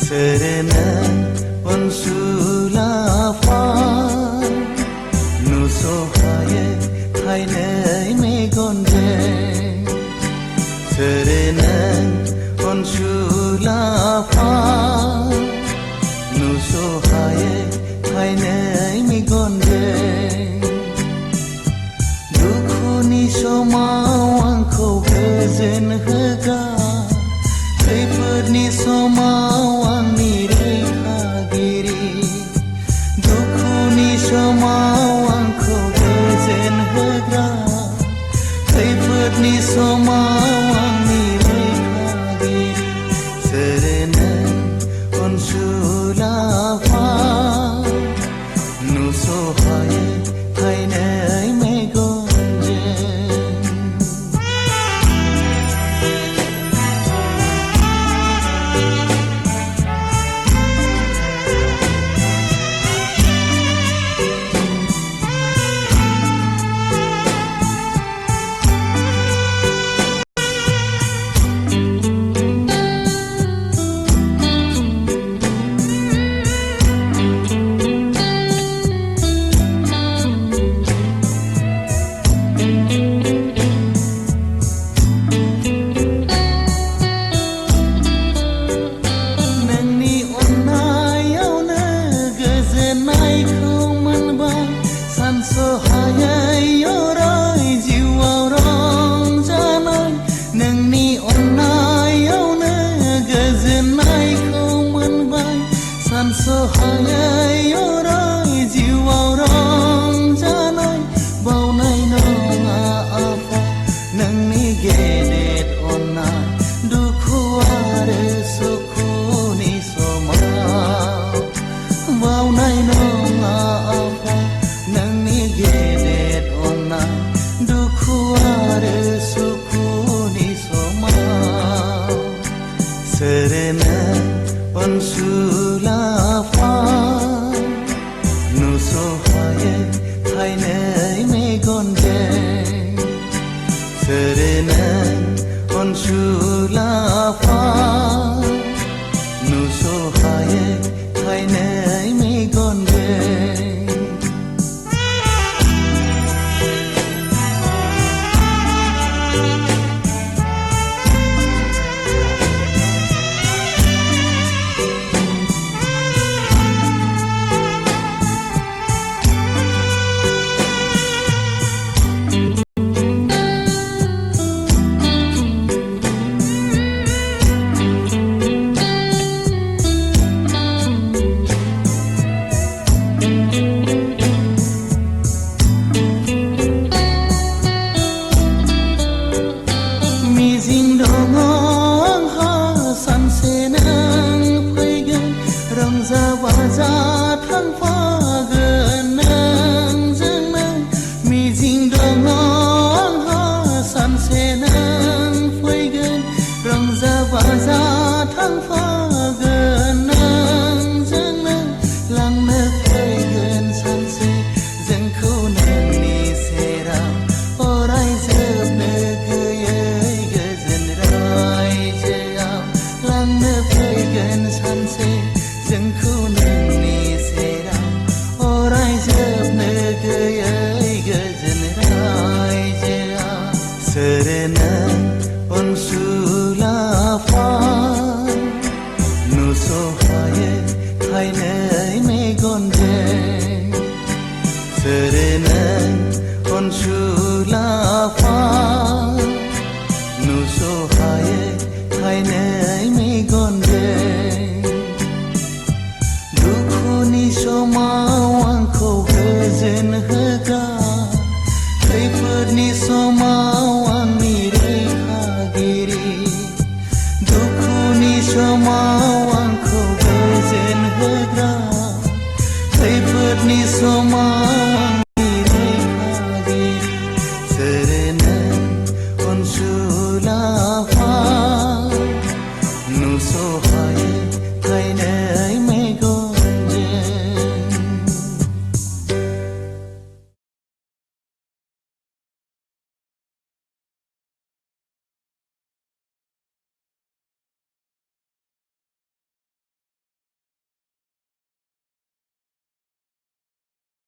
Serenan Onsulapan Nusohaye Hainai Megonde Serenan Onsulapan Nusohaye Hainai Megonde Dukhuni somawangko goजोन होगा खैफोदनि समाव आंनि रैखागिरि दुखुनि समाव आंखौ गोजोन होग्रा खैफोदनि समाव आंनि रैखागिरि Serenan Onsulapan Nusohaye Hainai Megonjों Serenan Onsulapan Nusohaye Hainai Megonjों Serenan Onsulapan Nusohaye Hainai Megonjों Serenan Onsulapan Nusohaye Hainai Megonjों Serenan Onsulapan Nusohaye Hainai Megonjों Dukhuni समाव आंखौ गोजोन होग्रा खैफोदनि समाव आंनि रैखागिरि दुखुनि समाव आंखौ गोजोन होग्रा खैफोदनि समाव